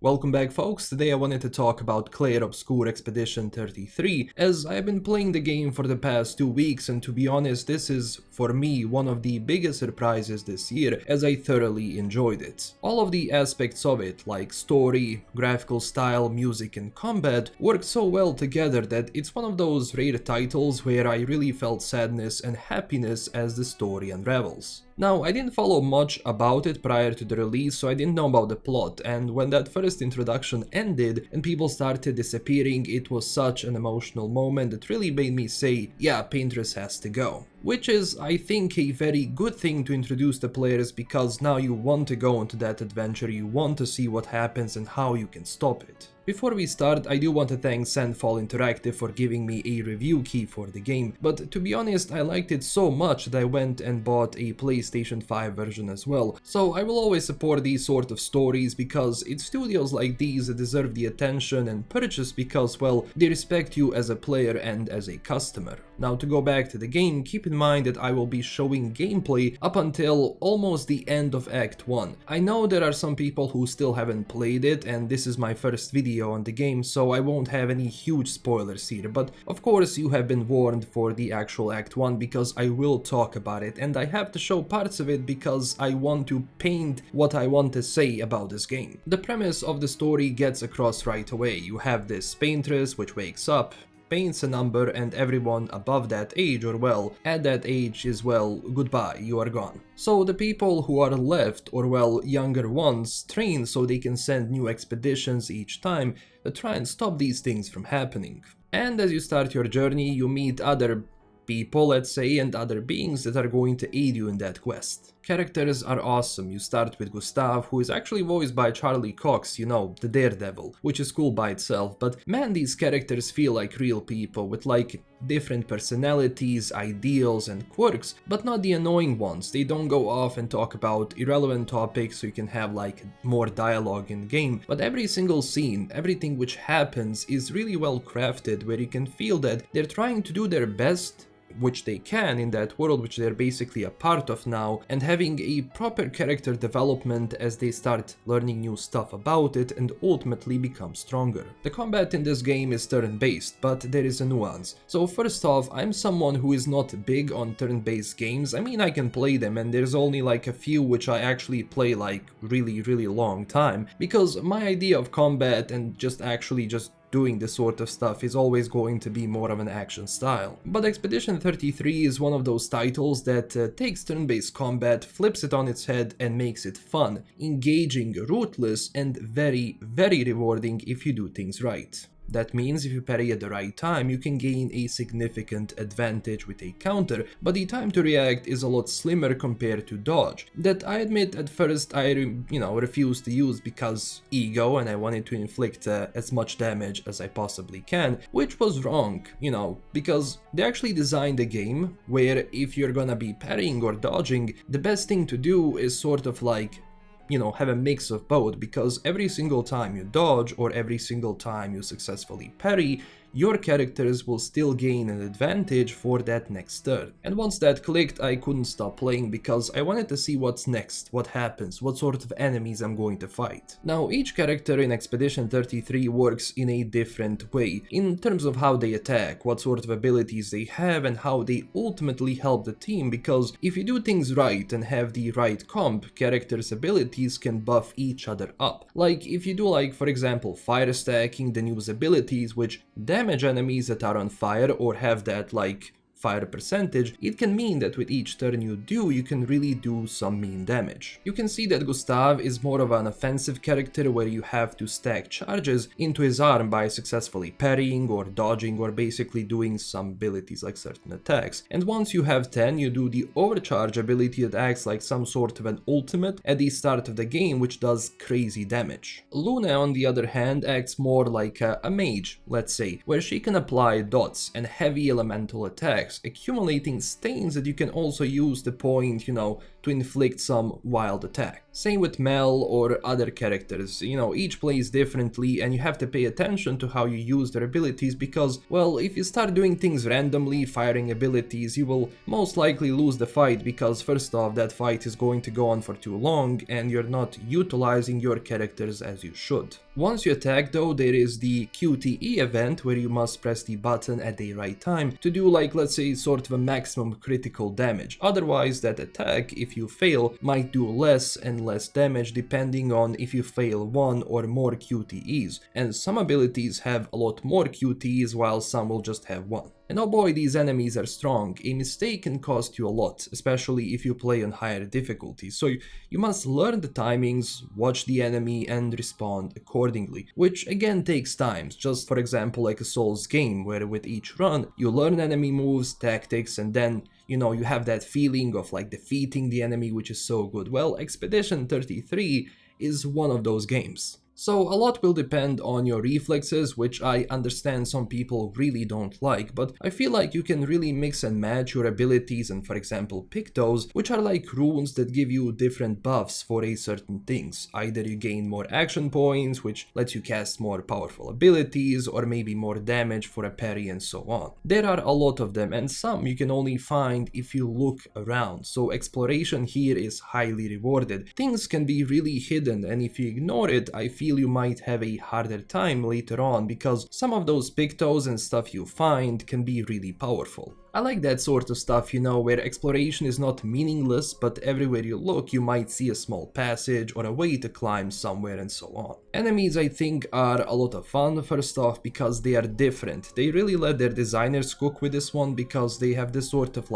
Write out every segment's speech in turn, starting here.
Welcome back folks, today I wanted to talk about Clair Obscur Expedition 33, as I've been playing the game for the past 2 weeks and to be honest this is, for me, one of the biggest surprises this year as I thoroughly enjoyed it. All of the aspects of it, like story, graphical style, music and combat, work so well together that it's one of those rare titles where I really felt sadness and happiness as the story unravels. Now, I didn't follow much about it prior to the release, so I didn't know about the plot, and when that first introduction ended and people started disappearing, it was such an emotional moment that really made me say, yeah, Painter's has to go. Which is, I think, a very good thing to introduce the players because now you want to go into that adventure, you want to see what happens and how you can stop it. Before we start, I do want to thank Sandfall Interactive for giving me a review key for the game, but to be honest I liked it so much that I went and bought a PlayStation 5 version as well, so I will always support these sort of stories because it's studios like these that deserve the attention and purchase because, well, they respect you as a player and as a customer. Now to go back to the game, keep in mind that I will be showing gameplay up until almost the end of Act 1. I know there are some people who still haven't played it and this is my first video on the game, so I won't have any huge spoilers here, but of course you have been warned for the actual Act 1 because I will talk about it and I have to show parts of it because I want to paint what I want to say about this game. The premise of the story gets across right away. You have this paintress which wakes up, paints a number, and everyone above that age, or well, at that age is, well, goodbye, you are gone. So the people who are left, or well, younger ones, train so they can send new expeditions each time to try and stop these things from happening. And as you start your journey, you meet other people, let's say, and other beings that are going to aid you in that quest. Characters are awesome. You start with Gustav, who is actually voiced by Charlie Cox, you know, the Daredevil, which is cool by itself, but man, these characters feel like real people with like different personalities, ideals and quirks, but not the annoying ones. They don't go off and talk about irrelevant topics so you can have like more dialogue in game, but every single scene, everything which happens is really well crafted where you can feel that they're trying to do their best, which they can in that world which they're basically a part of now, and having a proper character development as they start learning new stuff about it and ultimately become stronger. The combat in this game is turn-based, but there is a nuance. So first off, I'm someone who is not big on turn-based games. I mean, I can play them and there's only like a few which I actually play like really long time, because my idea of combat and just doing this sort of stuff is always going to be more of an action style. But Expedition 33 is one of those titles that takes turn-based combat, flips it on its head and makes it fun, engaging, ruthless and very rewarding if you do things right. That means if you parry at the right time, you can gain a significant advantage with a counter, but the time to react is a lot slimmer compared to dodge. That I admit at first I refused to use because ego, and I wanted to inflict as much damage as I possibly can, which was wrong, because they actually designed a game where if you're gonna be parrying or dodging, the best thing to do is sort of like have a mix of both, because every single time you dodge or every single time you successfully parry, your characters will still gain an advantage for that next turn. And once that clicked, I couldn't stop playing because I wanted to see what's next, what happens, what sort of enemies I'm going to fight. Now, each character in Expedition 33 works in a different way, in terms of how they attack, what sort of abilities they have, and how they ultimately help the team, because if you do things right and have the right comp, characters' abilities can buff each other up. Like, if you do like, for example, fire stacking, then use abilities which damage enemies that are on fire or have that like fire percentage, it can mean that with each turn you do, you can really do some mean damage. You can see that Gustav is more of an offensive character where you have to stack charges into his arm by successfully parrying or dodging or basically doing some abilities like certain attacks. And once you have 10, you do the overcharge ability that acts like some sort of an ultimate at the start of the game, which does crazy damage. Luna, on the other hand, acts more like a mage, let's say, where she can apply dots and heavy elemental attacks, accumulating stains that you can also use to point, to inflict some wild attack. Same with Mel or other characters, each plays differently and you have to pay attention to how you use their abilities because, well, if you start doing things randomly, firing abilities, you will most likely lose the fight because first off, that fight is going to go on for too long and you're not utilizing your characters as you should. Once you attack though, there is the QTE event where you must press the button at the right time to do let's say sort of a maximum critical damage. Otherwise that attack, if you fail, might do less and less damage depending on if you fail one or more QTEs, and some abilities have a lot more QTEs while some will just have one. And oh boy, these enemies are strong. A mistake can cost you a lot, especially if you play on higher difficulties, so you must learn the timings, watch the enemy and respond accordingly, which again takes time, just for example like a Souls game where with each run you learn enemy moves, tactics, and then you have that feeling of defeating the enemy, which is so good. Well, Expedition 33 is one of those games. So a lot will depend on your reflexes, which I understand some people really don't like, but I feel like you can really mix and match your abilities and for example pick those, which are like runes that give you different buffs for a certain things. Either you gain more action points, which lets you cast more powerful abilities, or maybe more damage for a parry and so on. There are a lot of them and some you can only find if you look around, so exploration here is highly rewarded. Things can be really hidden and if you ignore it, I feel you might have a harder time later on because some of those pictos and stuff you find can be really powerful. I like that sort of stuff, where exploration is not meaningless, but everywhere you look you might see a small passage or a way to climb somewhere and so on. Enemies I think are a lot of fun, first off because they are different. They really let their designers cook with this one because they have this sort of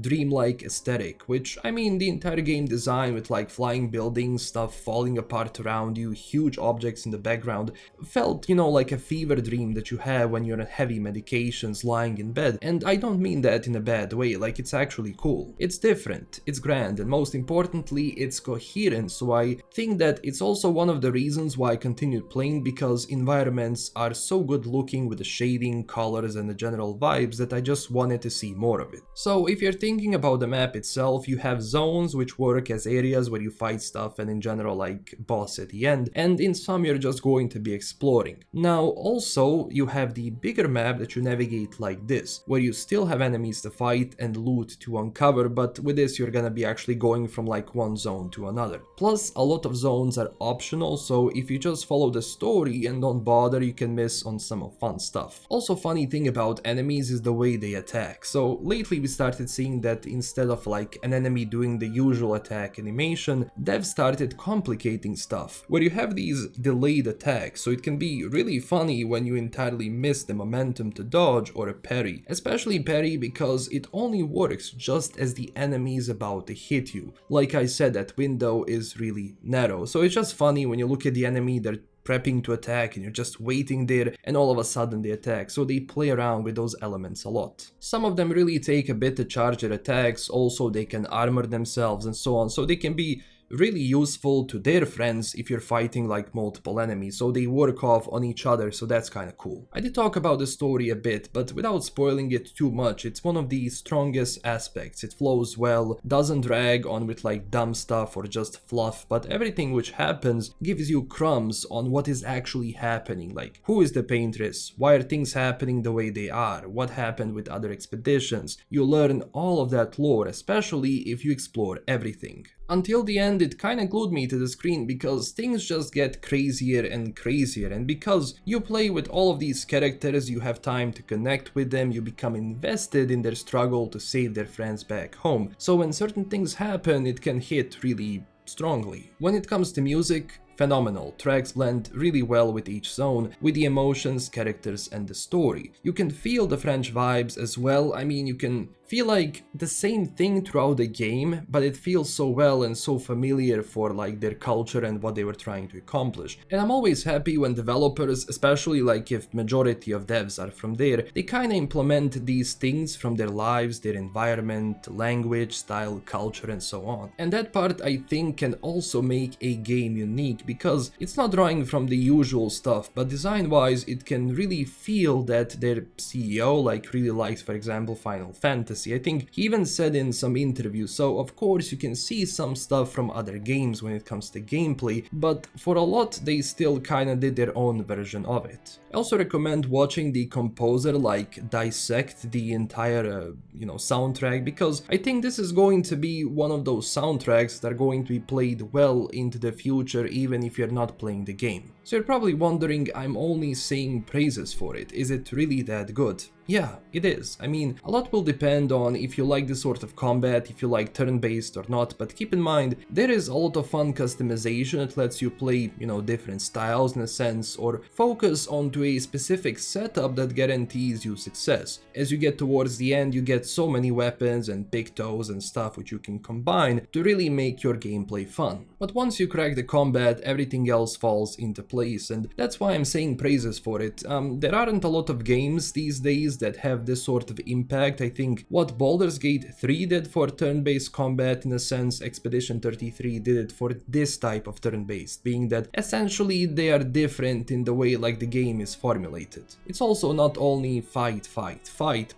dreamlike aesthetic, which I mean the entire game design with flying buildings, stuff falling apart around you, huge objects in the background, felt like a fever dream that you have when you're on heavy medications lying in bed, and I don't mean that in a bad way, it's actually cool. It's different, it's grand, and most importantly it's coherent, so I think that it's also one of the reasons why I continued playing, because environments are so good looking with the shading, colors and the general vibes that I just wanted to see more of it. So if you're thinking about the map itself, you have zones which work as areas where you fight stuff and in general boss at the end, and in some you're just going to be exploring. Now also you have the bigger map that you navigate like this, where you still have enemies to fight and loot to uncover, but with this you're gonna be actually going from one zone to another. Plus a lot of zones are optional, so if you just follow the story and don't bother, you can miss on some of fun stuff. Also funny thing about enemies is the way they attack. So lately we started seeing that instead of an enemy doing the usual attack animation, devs started complicating stuff, where you have these delayed attacks, so it can be really funny when you entirely miss the momentum to dodge or a parry, especially parry because it only works just as the enemy is about to hit you. Like I said, that window is really narrow, so it's just funny when you look at the enemy, they're prepping to attack and you're just waiting there and all of a sudden they attack, so they play around with those elements a lot. Some of them really take a bit to charge their attacks, also they can armor themselves and so on, so they can be really useful to their friends if you're fighting multiple enemies, so they work off on each other, so that's kind of cool. I did talk about the story a bit, but without spoiling it too much, it's one of the strongest aspects. It flows well, doesn't drag on with dumb stuff or just fluff, but everything which happens gives you crumbs on what is actually happening, who is the paintress, why are things happening the way they are, what happened with other expeditions. You learn all of that lore, especially if you explore everything. Until the end it kinda glued me to the screen because things just get crazier and crazier, and because you play with all of these characters, you have time to connect with them, you become invested in their struggle to save their friends back home. So when certain things happen, it can hit really strongly. When it comes to music, phenomenal. Tracks blend really well with each zone, with the emotions, characters and the story. You can feel the French vibes as well. I mean, you can feel the same thing throughout the game, but it feels so well and so familiar for their culture and what they were trying to accomplish. And I'm always happy when developers, especially if majority of devs are from there, they kinda implement these things from their lives, their environment, language, style, culture and so on. And that part I think can also make a game unique, because it's not drawing from the usual stuff, but design wise it can really feel that their CEO really likes, for example, Final Fantasy fantasy. I think he even said in some interviews, so of course you can see some stuff from other games when it comes to gameplay, but for a lot they still kinda did their own version of it. I also recommend watching the composer like dissect the entire soundtrack, because I think this is going to be one of those soundtracks that are going to be played well into the future even if you're not playing the game. So you're probably wondering, I'm only saying praises for it, is it really that good? Yeah, it is. I mean, a lot will depend on if you like this sort of combat, if you like turn-based or not, but keep in mind, there is a lot of fun customization. It lets you play, different styles in a sense, or focus onto a specific setup that guarantees you success. As you get towards the end, you get so many weapons and pictos and stuff which you can combine to really make your gameplay fun. But once you crack the combat, everything else falls into place, and that's why I'm saying praises for it. There aren't a lot of games these days that have this sort of impact. I think what Baldur's Gate 3 did for turn-based combat, in a sense, Expedition 33 did it for this type of turn-based, being that essentially they are different in the way like the game is formulated. It's also not only fight,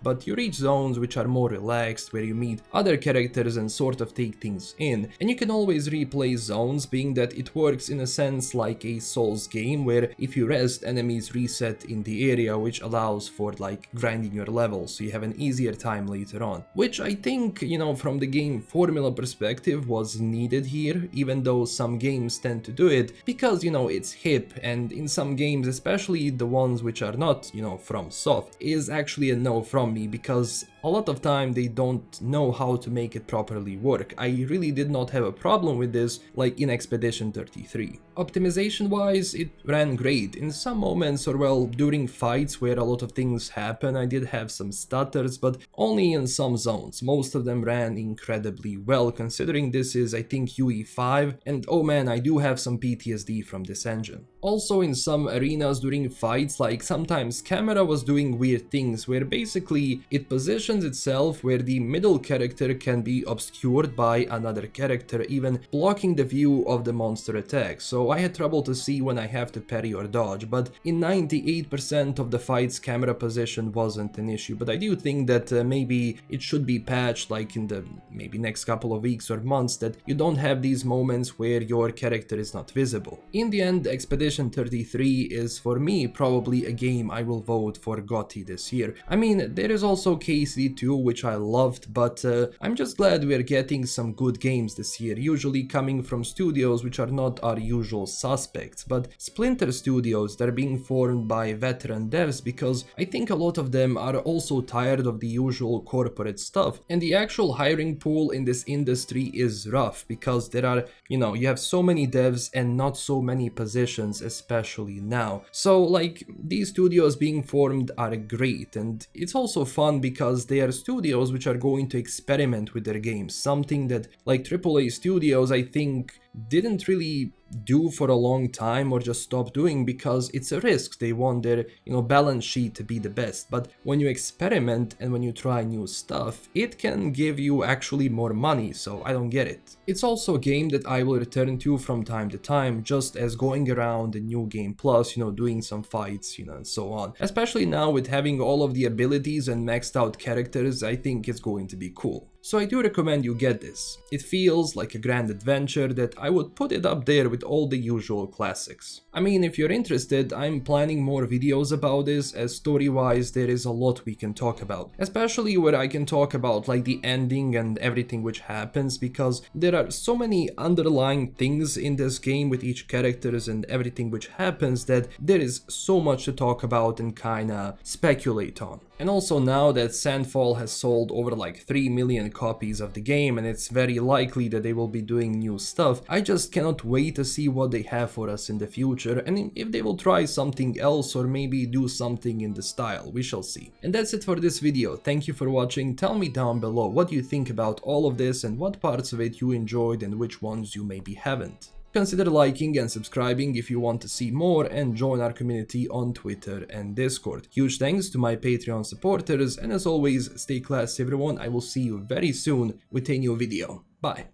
but you reach zones which are more relaxed, where you meet other characters and sort of take things in, and you can always replay zones, being that it works in a sense like a Souls game, where if you rest, enemies reset in the area, which allows for like grinding your levels, so you have an easier time later on, which I think, from the game formula perspective was needed here, even though some games tend to do it because, it's hip, and in some games, especially the ones which are not, from soft, is actually a no from me, because a lot of time they don't know how to make it properly work. I really did not have a problem with this like in Expedition 33. Optimization wise, it ran great. In some moments, or well, during fights where a lot of things happen, I did have some stutters, but only in some zones. Most of them ran incredibly well, considering this is, I think, UE5, and oh man, I do have some PTSD from this engine. Also in some arenas during fights, like sometimes camera was doing weird things, where basically it positions itself where the middle character can be obscured by another character, even blocking the view of the monster attack. So I had trouble to see when I have to parry or dodge, but in 98% of the fights camera position wasn't an issue. But I do think that maybe it should be patched like in the maybe next couple of weeks or months, that you don't have these moments where your character is not visible. In the end, Expedition 33 is for me probably a game I will vote for GOTY this year. I mean, there is also KC2, which I loved, but I'm just glad we're getting some good games this year, usually coming from studios which are not our usual suspects, but Splinter Studios that are being formed by veteran devs, because I think a lot of them are also tired of the usual corporate stuff, and the actual hiring pool in this industry is rough, because there are, you have so many devs and not so many positions, especially now. So like, these studios being formed are great, and it's also fun because they are studios which are going to experiment with their games, something that like AAA studios I think didn't really do for a long time, or just stop doing because it's a risk. They want their balance sheet to be the best, but when you experiment and when you try new stuff, it can give you actually more money, so I don't get it. It's also a game that I will return to from time to time, just as going around the new game plus, doing some fights, and so on. Especially now with having all of the abilities and maxed out characters, I think it's going to be cool. So I do recommend you get this. It feels like a grand adventure that I would put it up there with all the usual classics. I mean, if you're interested, I'm planning more videos about this, as story-wise there is a lot we can talk about. Especially where I can talk about like the ending and everything which happens, because there are so many underlying things in this game with each characters and everything which happens that there is so much to talk about and kinda speculate on. And also now that Sandfall has sold over like 3 million copies of the game, and it's very likely that they will be doing new stuff, I just cannot wait to see what they have for us in the future, and if they will try something else or maybe do something in the style, we shall see. And that's it for this video. Thank you for watching. Tell me down below what you think about all of this and what parts of it you enjoyed and which ones you maybe haven't. Consider liking and subscribing if you want to see more, and join our community on Twitter and Discord. Huge thanks to my Patreon supporters, and as always, stay classy everyone. I will see you very soon with a new video. Bye.